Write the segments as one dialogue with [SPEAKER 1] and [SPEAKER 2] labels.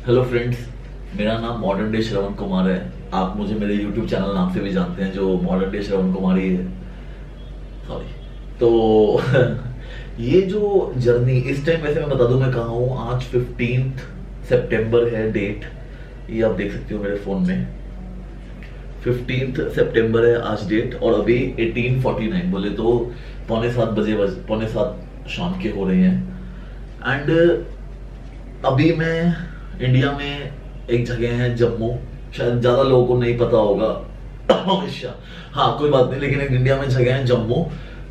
[SPEAKER 1] Hello friends, मेरा नाम modern day Shravan Kumar है। आप मुझे मेरे यूट्यूब चैनल नाम से भी जानते हैं, जो मॉडर्न डे श्रवण कुमार ही है। सॉरी। तो ये जो जर्नी इस टाइम, वैसे मैं बता दूं मैं कहाँ हूँ। आज 15 सितंबर है डेट, ये आप देख सकते हो मेरे फ़ोन में। 15 सितंबर है आज डेट, और अभी 18:49 बोले तो पौने सात शाम के हो रहे हैं। एंड अभी मैं इंडिया में एक जगह है जम्मू, शायद ज्यादा लोगों को नहीं पता होगा। हमेशा हाँ, कोई बात नहीं, लेकिन एक इंडिया में जगह है जम्मू।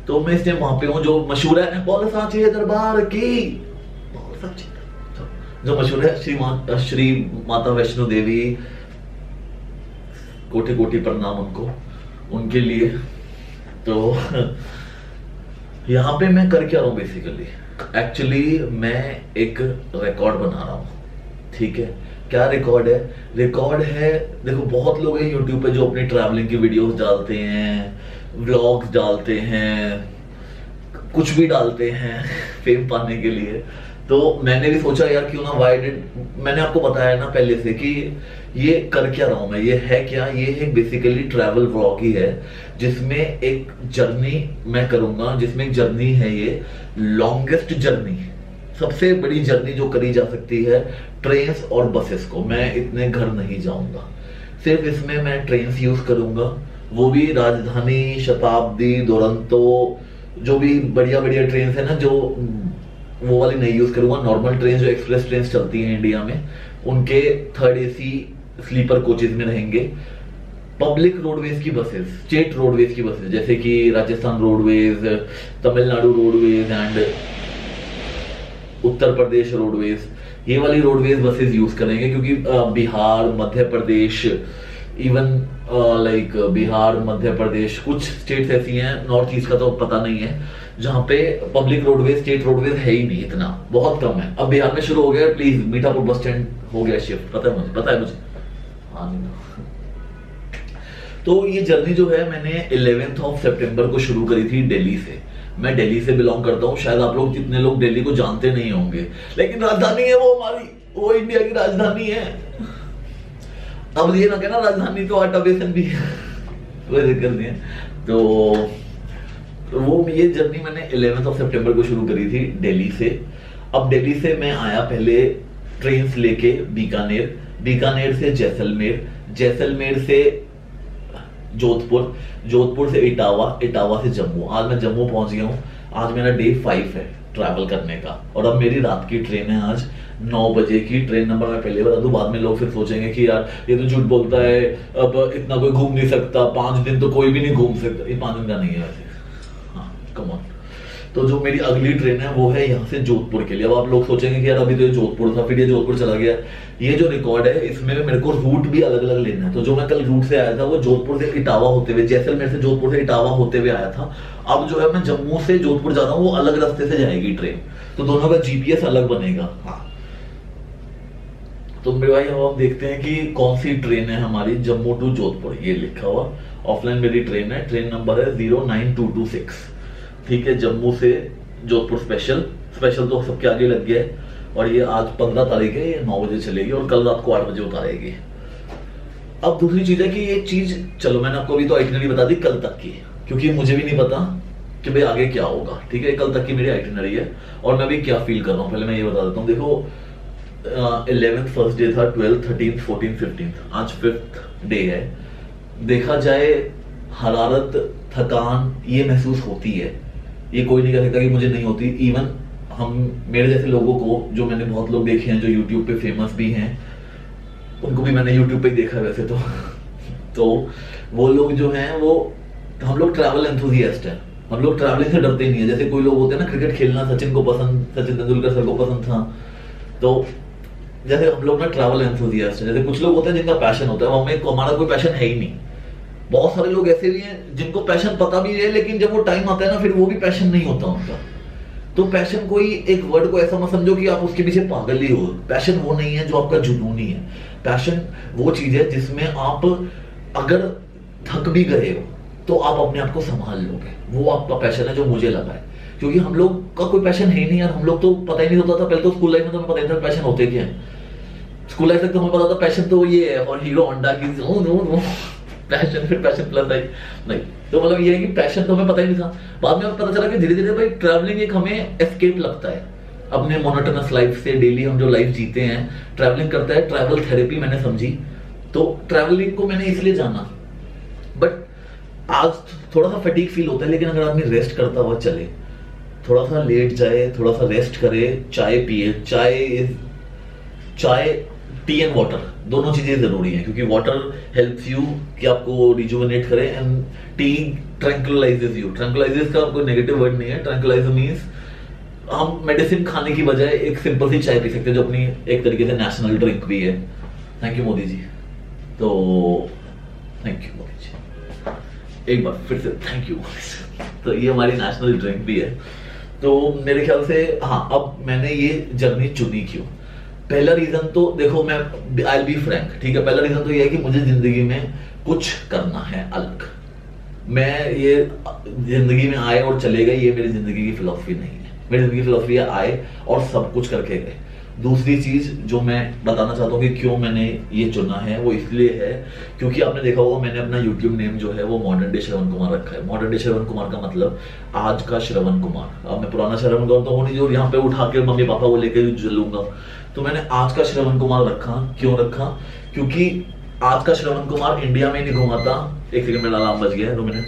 [SPEAKER 1] तो मैं इसलिए वहां पे हूँ, जो मशहूर है बोल साचे दरबार की, बोल साचे, जो मशहूर है श्री माता वैष्णो देवी। कोटि कोटि प्रणाम उनको, उनके लिए। तो यहाँ पे मैं कर क्या रहा हूँ बेसिकली। एक्चुअली मैं एक रिकॉर्ड बना रहा हूँ, ठीक है। क्या रिकॉर्ड है? रिकॉर्ड है, देखो बहुत लोग हैं यूट्यूब पे जो अपनी ट्रैवलिंग की वीडियोस डालते हैं, व्लॉग्स डालते हैं, कुछ भी डालते हैं फेम पाने के लिए। तो मैंने भी सोचा यार क्यों ना, मैंने आपको बताया ना पहले से कि ये कर क्या रहा हूं मैं, ये है क्या, ये है बेसिकली ट्रैवल व्लॉग ही है, जिसमें एक जर्नी मैं करूंगा, जिसमें एक जर्नी है, ये लॉन्गेस्ट जर्नी, सबसे बड़ी जर्नी जो करी जा सकती है ट्रेन्स और बसेस को। मैं इतने घर नहीं जाऊंगा, सिर्फ इसमें मैं ट्रेन्स यूज करूंगा, वो भी राजधानी, शताब्दी, दुरंतो, जो भी बढ़िया बढ़िया ट्रेन है ना, जो वो वाली नहीं यूज करूंगा। नॉर्मल ट्रेन, जो एक्सप्रेस ट्रेन चलती हैं इंडिया में, उनके थर्ड एसी स्लीपर कोचेज में रहेंगे। पब्लिक रोडवेज की बसेस, स्टेट रोडवेज की बसेस, जैसे कि Rajasthan roadways, Tamil Nadu roadways and Uttar Pradesh roadways, ये वाली रोडवेज बसेस यूज करेंगे। क्योंकि बिहार, मध्य प्रदेश, इवन लाइक बिहार, मध्य प्रदेश, कुछ स्टेट्स ऐसी हैं, नॉर्थ ईस्ट का तो पता नहीं है, जहां पे पब्लिक रोडवेज, स्टेट रोडवेज है ही नहीं, इतना बहुत कम है। अब बिहार में शुरू हो गया, प्लीज मीठापुर बस स्टैंड हो गया शिफ्ट, पता है मुझे। हाँ नहीं। तो ये जर्नी जो है, मैंने 11 सितंबर को शुरू करी थी दिल्ली से। मैं दिल्ली से बिलोंग करता हूँ, शायद आप लोग जितने लोग दिल्ली को जानते नहीं होंगे, लेकिन राजधानी है वो हमारी, वो इंडिया की राजधानी है। अब ये ना कहना राजधानी तो आटा बेसन भी है, कोई दिक्कत नहीं है। तो वो ये जर्नी मैंने 11 सितंबर को शुरू करी थी दिल्ली से। अब दिल्ली से मैं आया पहले ट्रेन लेके बीकानेर, बीकानेर से जैसलमेर, जैसलमेर से जोधपुर, जोधपुर से इटावा, इटावा से जम्मू। आज मैं जम्मू पहुंच गया हूँ। आज मेरा डे 5 है ट्रैवल करने का, और अब मेरी रात की ट्रेन है आज 9 बजे की। ट्रेन नंबर मैं पहले बता दूं, बाद में लोग फिर सोचेंगे कि यार ये तो झूठ बोलता है, अब इतना कोई घूम नहीं सकता, 5 दिन तो कोई भी नहीं घूम सकता। ये 5 दिन का नहीं है वैसे, हाँ कम ऑन। तो जो मेरी अगली ट्रेन है वो है यहाँ से जोधपुर के लिए। अब आप लोग सोचेंगे कि यार अभी तो ये जोधपुर था, फिर ये जोधपुर चला गया। ये जो रिकॉर्ड है, इसमें मेरे को रूट भी अलग अलग लेना है। तो जो मैं कल रूट से आया था, वो जोधपुर से इटावा होते हुए, जैसलमेर से जोधपुर से इटावा होते हुए आया था। अब जो है मैं जम्मू से जोधपुर जा रहा हूँ, वो अलग रास्ते से जाएगी ट्रेन, तो दोनों का जीपीएस अलग बनेगा। हाँ, तो मेरे भाई अब आप देखते हैं कि कौन सी ट्रेन है हमारी, जम्मू टू जोधपुर, ये लिखा हुआ ऑफलाइन मेरी ट्रेन है। ट्रेन नंबर है 09226, ठीक है। जम्मू से जोधपुर स्पेशल, स्पेशल तो सबके आगे लग गया है। और ये आज 15 तारीख है, ये 9 बजे चलेगी और कल रात को 8 बजे उतारेगी। अब दूसरी चीज है कि ये चीज, चलो मैंने आपको अभी तो आइटिनरी बता दी कल तक की, क्योंकि मुझे भी नहीं पता कि भाई आगे क्या होगा, ठीक है। कल तक की मेरी आइटिनरी है और मैं भी क्या फील कर रहा हूँ, पहले मैं ये बता देता हूँ। देखो 11th फर्स्ट डे था, 12th, 13th, 14th, 15th, आज 5th डे है। देखा जाए हरारत, थकान ये महसूस होती है, ये कोई नहीं कह सकता कि मुझे नहीं होती। इवन हम, मेरे जैसे लोगों को, जो मैंने बहुत लोग देखे हैं जो यूट्यूब पे फेमस भी हैं, उनको भी मैंने यूट्यूब पे देखा है वैसे तो तो वो लोग जो हैं, वो, हम लोग ट्रैवल एंथुजियास्ट हैं, हम लोग ट्रैवलिंग से डरते नहीं है। जैसे कोई लोग होते हैं ना, क्रिकेट खेलना सचिन को पसंद, सचिन तेंदुलकर सर को पसंद था, तो जैसे हम लोग ना ट्रैवल एंथुजियास्ट हैं। जैसे कुछ लोग होते हैं जिनका पैशन होता है, हमें, हमारा कोई पैशन है ही नहीं। बहुत सारे लोग ऐसे भी हैं जिनको पैशन पता भी है, लेकिन जब वो टाइम आता है ना, फिर वो भी पैशन नहीं होता उनका। तो पैशन, कोई एक वर्ड को ऐसा मत समझो कि आप उसके पीछे पागल ही हो। पैशन वो नहीं है जो आपका जुनून ही है। पैशन वो चीज है जिसमें आप अगर थक भी गए हो तो आप अपने आप को संभाल लोगे, वो आपका पैशन है, जो मुझे लगा है। क्योंकि हम लोग का कोई पैशन है ही नहीं यार, हम लोग तो पता ही नहीं होता था, पहले तो स्कूल लाइफ में तो हमें पता ही नहीं था पैशन होते क्या है। स्कूल लाइफ तक तो हमें पता था पैशन तो ये है, और हीरो होंडा की पैशन, फिर पैशन प्लस आई नहीं। तो मतलब ये है कि पैशन तो हमें पता ही नहीं था। बाद में हमें पता चला कि धीरे धीरे भाई ट्रैवलिंग एक हमें एस्केप लगता है अपने मोनोटोनस लाइफ से। डेली हम जो लाइफ जीते हैं, ट्रैवलिंग करता है ट्रैवल थेरेपी मैंने समझी। तो ट्रैवलिंग को मैंने इसलिए जाना। बट आज थोड़ा सा फटीग फील होता है, लेकिन अगर आदमी रेस्ट करता हुआ चले, थोड़ा सा लेट जाए, थोड़ा सा रेस्ट करे, चाय पिए। चाय टी एंड वाटर दोनों चीजें जरूरी हैं, क्योंकि वाटर हेल्प्स यू कि आपको रिजुविनेट करे, एंड टी ट्रैंक्विलाइजेस यू। ट्रैंक्विलाइजेस का कोई नेगेटिव वर्ड नहीं है। ट्रैंक्विलाइजर मींस हम मेडिसिन खाने की बजाय एक सिंपल सी चाय पी सकते हैं, जो अपनी एक तरीके से नेशनल ड्रिंक भी है। Thank you Modi ji. तो थैंक यू मोदी जी, एक बार फिर से थैंक यू। तो ये हमारी नेशनल ड्रिंक भी है। तो मेरे ख्याल से हाँ, अब मैंने ये जर्नी चुनी क्यों? पहला रीजन तो देखो, मैं आई विल बी फ्रैंक, ठीक है। पहला रीजन तो ये है कि मुझे जिंदगी में कुछ करना है अलग। मैं ये जिंदगी में आए और चले गए, ये मेरी जिंदगी की फिलॉसफी नहीं है। मेरी जिंदगी की फिलॉसफी है आए और सब कुछ करके गए। दूसरी चीज जो मैं बताना चाहता हूँ कि क्यों मैंने ये चुना है, वो इसलिए है क्योंकि आपने देखा होगा मैंने अपना यूट्यूब नेम जो है वो मॉडर्न डे श्रवण कुमार रखा है। मॉडर्न डे श्रवण कुमार का मतलब आज का श्रवण कुमार। अब मैं पुराना श्रवण कुमार तो हो नहीं जो यहाँ पे उठा के मम्मी पापा को लेकर चलूंगा। तो मैंने आज का श्रवण कुमार रखा। क्यों रखा? क्योंकि आज का श्रवण कुमार इंडिया में नहीं घुमाता। एक सेकंड, मेरा अलार्म बज गया है, 2 मिनट।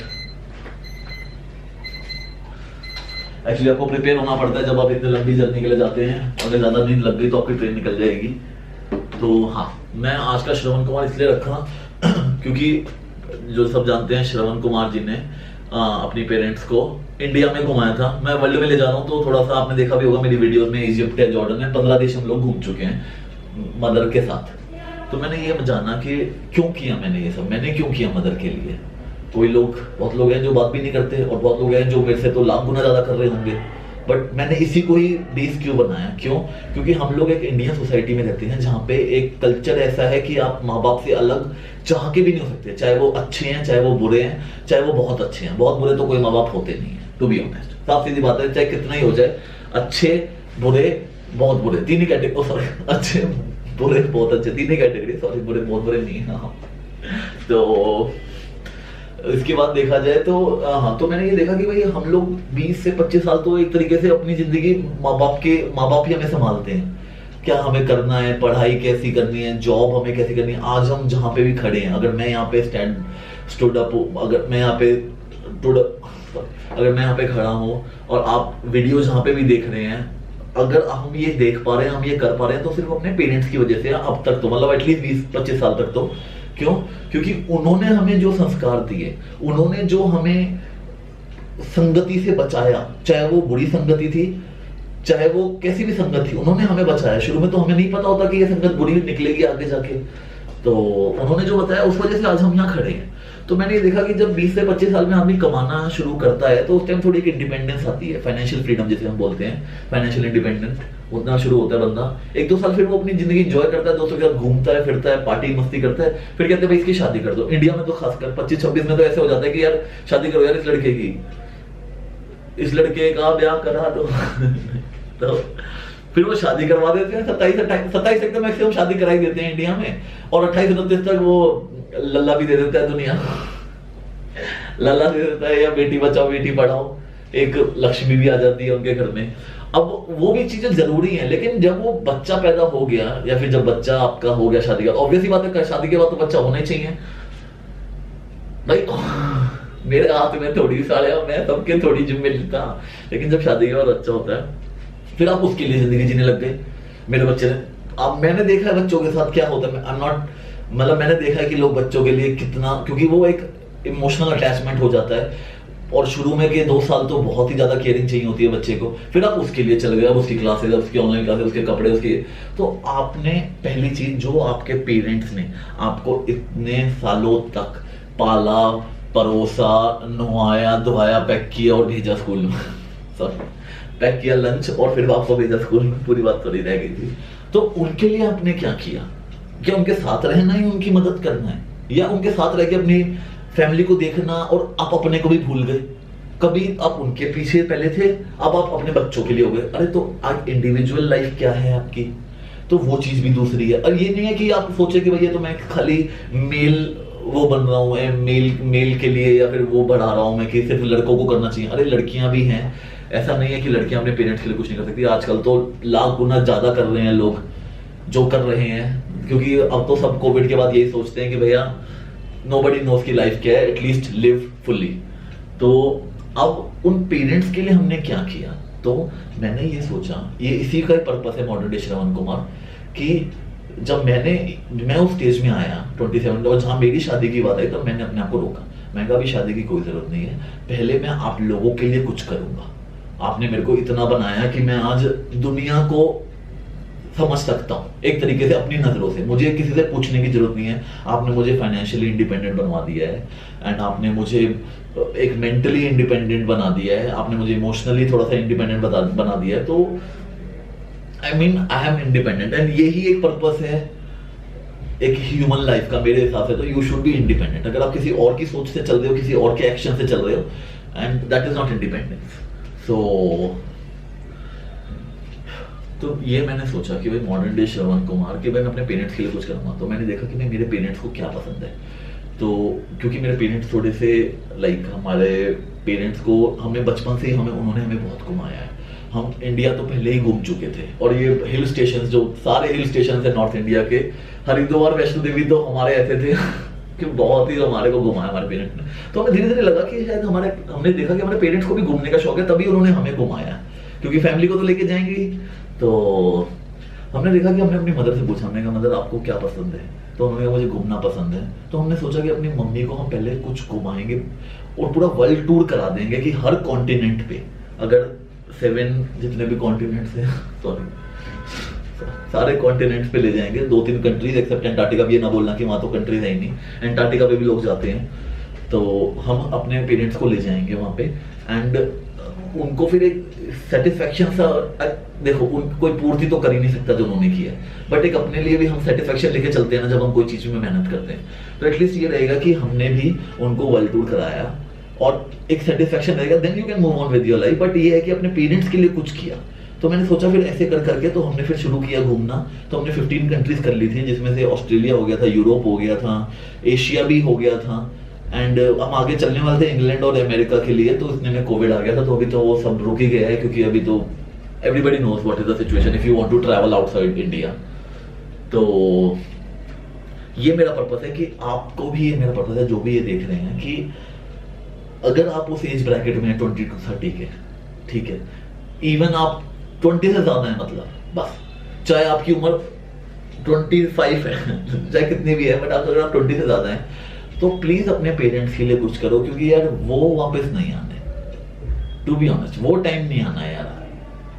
[SPEAKER 1] एक्चुअली आपको प्रिपेयर होना पड़ता है जब आप इतनी लंबी जर्नी के लिए जाते हैं। अगर ज्यादा नींद लग गई तो आपकी ट्रेन निकल जाएगी। तो हाँ, मैं आज का श्रवण कुमार इसलिए रखा क्योंकि जो सब जानते हैं श्रवण कुमार जी ने अपनी पेरेंट्स को इंडिया में घुमाया था। मैं वर्ल्ड में ले जा रहा हूँ, तो थोड़ा सा आपने देखा भी होगा मेरी वीडियोस में, इजिप्ट है, जॉर्डन है, 15 देश हम लोग घूम चुके हैं मदर के साथ। तो मैंने ये जाना कि क्यों किया मैंने ये सब, मैंने क्यों किया मदर के लिए। कोई लोग, बहुत लोग हैं जो बात भी नहीं करते, और बहुत लोग हैं जो मेरे से तो लाख गुना ज्यादा कर रहे होंगे। बट मैंने इसी को ही बेस क्यों बनाया? क्यों? क्योंकि हम लोग एक इंडियन सोसाइटी में रहते हैं जहाँ पे एक कल्चर ऐसा है कि आप माँ बाप से अलग चाह के भी नहीं हो सकते। चाहे वो अच्छे हैं, चाहे वो बुरे हैं, चाहे वो बहुत अच्छे हैं। बहुत बुरे तो कोई माँ बाप होते नहीं है, टू बी ऑनेस्ट। साफ सीधी बात है, चाहे कितना ही हो जाए, अच्छे बुरे बहुत बुरे, तीन ही कैटेगरी, सॉरी, अच्छे बुरे बहुत अच्छे, तीन ही कैटेगरी, सॉरी, बुरे बहुत बुरे नहीं है। हाँ, तो इसके बाद देखा जाए तो हाँ, तो मैंने ये देखा कि भाई हम लोग 20 से 25 साल तो एक तरीके से अपनी जिंदगी माँ बाप ही हमें संभालते हैं। क्या हमें करना है, पढ़ाई कैसी करनी है, जॉब हमें कैसी करनी है। आज हम जहाँ पे भी खड़े हैं, अगर मैं यहाँ पे स्टूड अप, अगर मैं यहाँ पे खड़ा हूँ और आप वीडियो जहाँ पे भी देख रहे हैं, अगर हम ये देख पा रहे हैं, हम ये कर पा रहे हैं, तो सिर्फ अपने पेरेंट्स की वजह से। अब तक तो मतलब एटलीस्ट 20-25 साल तक तो। क्यों? क्योंकि उन्होंने हमें जो संस्कार दिए, उन्होंने जो हमें संगति से बचाया, चाहे वो बुरी संगति थी, चाहे वो कैसी भी संगत थी, उन्होंने हमें बचाया। शुरू में तो हमें नहीं पता होता कि ये संगत बुरी निकलेगी आगे जाके। तो उन्होंने जो बताया उस वजह से आज हम यहाँ खड़े हैं। तो मैंने ये देखा कि जब 20 से 25 साल में आदमी कमाना शुरू करता है, तो उस टाइम थोड़ी एक इंडिपेंडेंस आती है, फाइनेंशियल फ्रीडम जिसे हम बोलते हैं, फाइनेंशियल इंडिपेंडेंट उतना शुरू होता है बंदा। 1-2 साल फिर वो अपनी जिंदगी एंजॉय करता है, दोस्तों के साथ घूमता है, फिरता है, पार्टी मस्ती करता है। फिर कहते हैं भाई इसकी शादी कर दो। इंडिया में तो खासकर 25-26 में तो ऐसे हो जाता है कि यार शादी करो यार इस लड़के की, इस लड़के का ब्याह करा दो। तो फिर वो शादी करवा देते हैं। 27 तक तो मैक्सिमम शादी कराई देते हैं इंडिया में, और 28-29 तक वो लल्ला भी दे देता है दुनिया। लल्ला दे देता है, या बेटी बचाओ बेटी पढ़ाओ, एक लक्ष्मी भी आ जाती है उनके घर में। अब वो भी चीजें जरूरी हैं, लेकिन जब वो बच्चा पैदा हो गया, या फिर जब बच्चा आपका हो गया शादी का, ऑब्वियसली बात है शादी के बाद तो बच्चा होना ही चाहिए भाई। मेरे हाथ में थोड़ी साड़ियां, मैं सबके थोड़ी जिम्मे लेता, लेकिन जब शादी के बाद बच्चा होता है फिर आप उसके लिए जिंदगी जीने लग गए। मेरे बच्चे ने, अब मैंने देखा है बच्चों के साथ क्या होता है। आई एम नॉट, मतलब मैंने देखा है कि लोग बच्चों के लिए कितना, क्योंकि वो एक इमोशनल अटैचमेंट हो जाता है, और शुरू में के 2 साल तो बहुत ही ज्यादा केयरिंग चाहिए होती है बच्चे को। फिर आप उसके लिए चल गए, अब उसकी क्लासेस, उसकी ऑनलाइन क्लासेस, उसके कपड़े, उसके, तो आपने पहली चीज जो आपके पेरेंट्स ने आपको इतने सालों तक पाला, परोसा, नहवाया, धोया, पैक किया और भेजा स्कूल में, सॉरी, पैक किया लंच और फिर वापस भेजा स्कूल में, पूरी बात थोड़ी रह गई थी। तो उनके लिए आपने क्या किया? क्या उनके साथ रहना है, उनकी मदद करना है, या उनके साथ रह के अपनी फैमिली को देखना और आप अपने को भी भूल गए? कभी आप उनके पीछे पहले थे, अब आप अपने बच्चों के लिए हो गए। अरे तो आज इंडिविजुअल लाइफ क्या है आपकी? तो वो चीज भी दूसरी है। और ये नहीं है कि आप सोचे कि भैया तो मैं खाली मेल वो बन रहा हूँ, मेल के लिए, या फिर वो बढ़ा रहा हूँ मैं कि सिर्फ लड़कों को करना चाहिए। अरे लड़कियां भी हैं, ऐसा नहीं है कि लड़कियां अपने पेरेंट्स के लिए कुछ नहीं कर सकती। आजकल तो लाख गुना ज्यादा कर रहे हैं लोग जो कर रहे हैं, क्योंकि अब तो सब कोविड के बाद यही सोचते हैं कि भैया नोबडी नोस की लाइफ क्या है, एटलीस्ट लिव फुल्ली। तो अब उन पेरेंट्स के लिए हमने क्या किया, तो मैंने ये सोचा, ये इसी का ही पर्पस है मॉडर्न डे श्रवण कुमार, कि जब मैं उस स्टेज में आया 27 और जहां मेरी शादी की बात आई, तब मैंने अपने आप को रोका। मैं कहा अभी शादी की कोई जरूरत नहीं है, पहले मैं आप लोगों के लिए कुछ करूंगा। आपने मेरे को इतना बनाया कि मैं आज दुनिया को समझ सकता हूँ एक तरीके से अपनी नजरों से, मुझे किसी से पूछने की जरूरत नहीं है। आपने मुझे फाइनेंशियली इंडिपेंडेंट बनवा दिया है, एंड आपने मुझे एक मेंटली इंडिपेंडेंट बना दिया है, आपने मुझे इमोशनली थोड़ा सा इंडिपेंडेंट बना दिया है। तो आई एम इंडिपेंडेंट, एंड यही एक पर्पस है एक ह्यूमन लाइफ का मेरे हिसाब से। तो यू शुड बी इंडिपेंडेंट। अगर आप किसी और की सोच से चल रहे हो, किसी और के एक्शन से चल रहे हो, and that is not independence. तो ये मैंने सोचा कि भाई मॉडर्न डे श्रवण कुमार कि भाई मैं अपने पेरेंट्स के लिए कुछ करूंगा। तो मैंने देखा कि मैं मेरे पेरेंट्स को क्या पसंद है। तो क्योंकि मेरे पेरेंट्स थोड़े से हमारे पेरेंट्स को हमने बचपन से ही उन्होंने हमें बहुत घुमाया है। हम इंडिया तो पहले ही घूम चुके थे, और ये हिल स्टेशन, जो सारे हिल स्टेशन है नॉर्थ इंडिया के, हरिद्वार वैष्णो देवी तो हमारे ऐसे थे कि बहुत ही हमारे को घुमाया हमारे पेरेंट्स ने। तो हमें धीरे धीरे लगा कि शायद हमने देखा कि हमारे पेरेंट्स को भी घूमने का शौक है, तभी उन्होंने हमें घुमाया, क्योंकि फैमिली को तो लेके जाएंगे ही। तो हमने देखा कि हमने अपनी मदर से पूछा, हमने कहा मदर आपको क्या पसंद है, तो उन्होंने कहा मुझे घूमना पसंद है। तो हमने सोचा कि अपनी मम्मी को हम पहले कुछ घुमाएंगे और पूरा वर्ल्ड टूर करा देंगे, कि हर कॉन्टिनेंट पे, अगर 7 जितने भी कॉन्टिनेंट्स हैं, सॉरी सारे कॉन्टिनेंट्स पे ले जाएंगे। 2-3 कंट्रीज एक्सेप्ट एंटार्क्टिका, भी ये ना बोलना कि वहां तो कंट्रीज है ही नहीं, एंटार्क्टिका पे भी लोग जाते हैं। तो हम अपने पेरेंट्स को ले जाएंगे वहां पे, एंड उनको फिर एक सेटिस्फेक्शन सा, देखो कोई पूर्ति तो कर ही नहीं सकता जो उन्होंने किया है, बट एक अपने लिए भी हम सेटिस्फेक्शन लेके चलते हैं ना जब हम कोई चीज में मेहनत करते हैं। तो एटलीस्ट ये रहेगा कि हमने भी उनको वर्ल्ड टूर कराया, और एक सेटिस्फेक्शन रहेगा, then you can move on with your life. But ये है कि अपने पेरेंट्स के लिए कुछ किया। तो मैंने सोचा फिर ऐसे कर करके तो हमने फिर शुरू किया घूमना। तो हमने 15 कंट्रीज कर ली थी, जिसमें से ऑस्ट्रेलिया हो गया था, यूरोप हो गया था, एशिया भी हो गया था, एंड हम आगे चलने वाले थे इंग्लैंड और अमेरिका के लिए। तो इतने में कोविड आ गया था, तो अभी तो वो सब रुक ही गया है, क्योंकि अभी तो everybody knows what is the situation if you want to travel outside India. तो ये मेरा पर्पस है कि आपको भी, ये मेरा पर्पस है जो भी ये देख रहे हैं, कि अगर आप उस एज ब्रैकेट में 20 to 30 के, ठीक है, इवन आप 20 से ज्यादा है, मतलब बस चाहे आपकी उम्र 25 है चाहे कितनी भी है, बट अगर आप 20 से ज्यादा है, तो प्लीज अपने पेरेंट्स के लिए कुछ करो, क्योंकि यार वो वापस नहीं आने, टू बी ऑनेस्ट वो टाइम नहीं आना यार।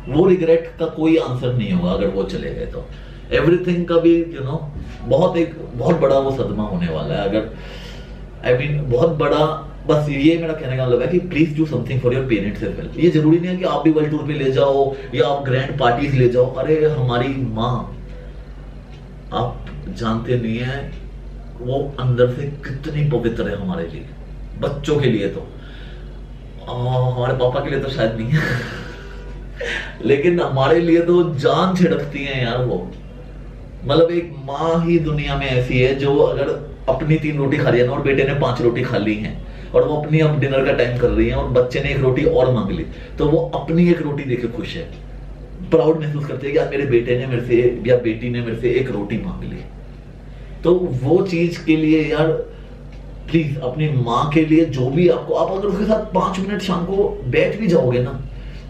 [SPEAKER 1] वो रिग्रेट का कोई आंसर नहीं होगा अगर वो चले गए तो। एवरीथिंग का भी बहुत बड़ा वो सदमा होने वाला है, अगर बहुत बड़ा। बस ये मेरा कहने का मतलब है कि please do something for your parents as well. ये जरूरी नहीं है कि आप भी वर्ल्ड टूर पे ले जाओ या आप ग्रैंड पार्टीज ले जाओ। अरे हमारी माँ, आप जानते नहीं है वो अंदर से कितनी पवित्र है हमारे लिए, बच्चों के लिए तो, हमारे पापा के लिए तो शायद नहीं है लेकिन हमारे लिए तो जान छिड़कती है यार वो। मतलब एक माँ ही दुनिया में ऐसी है जो अगर अपनी 3 रोटी खा रही है ना, और बेटे ने 5 रोटी खा ली है, और वो अपनी अब डिनर का टाइम कर रही है, और बच्चे ने 1 रोटी और मांग ली, तो वो अपनी 1 रोटी देके खुश है, प्राउड महसूस करते हैं कि आज मेरे बेटे ने मेरे से या बेटी ने मेरे से 1 रोटी मांग ली। तो वो चीज के लिए यार प्लीज अपनी माँ के लिए जो भी आपको, आप अगर उसके साथ 5 मिनट शाम को बैठ भी जाओगे ना,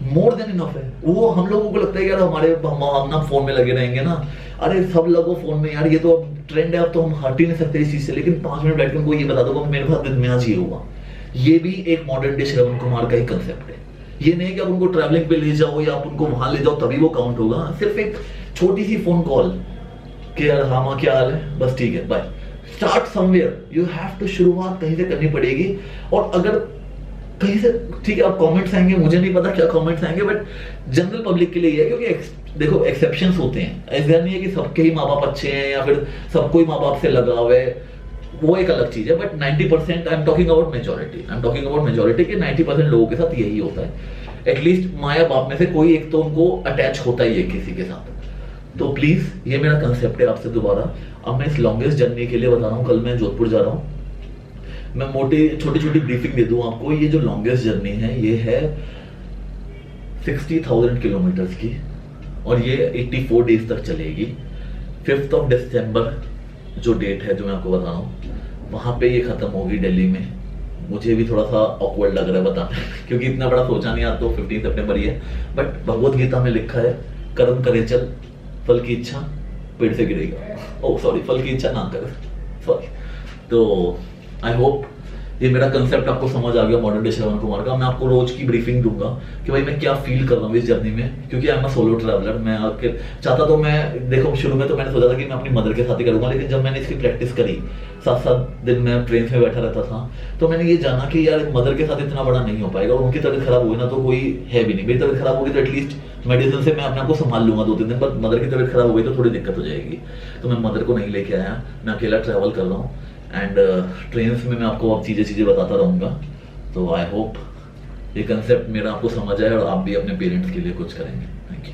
[SPEAKER 1] मोर देन इनफ है। वो हम लोगों को लगता है यार हम ना फोन में लगे रहेंगे ना, अरे सब लोगों फोन में यार, ये तो अब ट्रेंड है, अब तो हम हट ही नहीं सकते इस चीज से। लेकिन 5 मिनट बैठ कर उनको ये बता दो मेरे साथ दिन में आज ये हुआ। ये भी एक मॉडर्न डे श्रवण कुमार का ही कंसेप्ट है। ये नहीं कि आप उनको ट्रैवलिंग पे ले जाओ या आप उनको वहां ले जाओ तभी वो काउंट होगा। सिर्फ एक छोटी सी फोन कॉल कि यार हाँ माँ क्या हाल है, बस ठीक है bye. Start somewhere, you have to, शुरुआत कहीं से करनी पड़ेगी। और अगर कहीं से, ठीक है, आप कमेंट्स आएंगे, मुझे नहीं पता क्या कमेंट्स आएंगे, बट जनरल पब्लिक के लिए ये है, क्योंकि देखो एक्सेप्शंस होते हैं। ऐसा नहीं है कि सबके ही माँ बाप अच्छे हैं या फिर सबको ही माँ बाप से लगाव है, वो एक अलग चीज है। But 90%, I am talking about majority के 90% लोगों के साथ यही होता है। एटलीस्ट माँ या बाप में से कोई एक तो उनको अटैच होता ही है किसी के साथ। तो प्लीज ये मेरा कंसेप्ट है आपसे दोबारा। अब मैं इस लॉन्गेस्ट जर्नी के लिए बता रहा हूँ, कल मैं जोधपुर जा रहा हूँ, मैं मोटी छोटी छोटी ब्रीफिंग दे दूं आपको। ये जो लॉन्गेस्ट जर्नी है ये है 60,000 किलोमीटर्स की और ये 84 डेज तक चलेगी। 5th ऑफ दिसंबर जो डेट है जो मैं आपको बता रहा हूँ वहां पे ये खत्म होगी दिल्ली में। मुझे भी थोड़ा सा ऑकवर्ड लग रहा है बताना क्योंकि इतना बड़ा सोचा नहीं, आज तो 15 सितंबर ही है, बट भगवत गीता में लिखा है कर्म करे चल, फल की इच्छा पेड़ से गिरेगा। ओ सॉरी, फल की इच्छा ना करे, सॉरी। तो आई होप ये मेरा कंसेप्ट आपको समझ आ गया मॉडर्न डे श्रवण कुमार का। मैं आपको रोज की ब्रीफिंग दूंगा कि भाई मैं क्या फील कर रहा हूँ इस जर्नी में, क्योंकि I am a solo traveller. मैं आके चाहता तो मैं देखो शुरू में तो मैंने सोचा था कि मैं अपनी मदर के साथ ही करूंगा, लेकिन जब मैंने इसकी प्रैक्टिस करी 7-7 दिन मैं ट्रेन में बैठा रहता था तो मैंने ये जाना कि यार मदर के साथ इतना बड़ा नहीं हो पाएगा, और उनकी तबीयत खराब हुई ना तो कोई है भी नहीं। मेरी तबीयत खराब होगी तो एटलीस्ट मेडिसिन से मैं अपने आप को संभाल लूंगा 2-3 दिन, पर मदर की तबीयत खराब हो गई तो थोड़ी दिक्कत हो जाएगी। तो मैं मदर को नहीं लेके आया, मैं अकेला ट्रैवल कर रहा हूँ एंड ट्रेन्स में मैं आपको अब चीज़ें बताता रहूँगा। तो आई होप ये कंसेप्ट मेरा आपको समझ आए और आप भी अपने पेरेंट्स के लिए कुछ करेंगे। Thank you.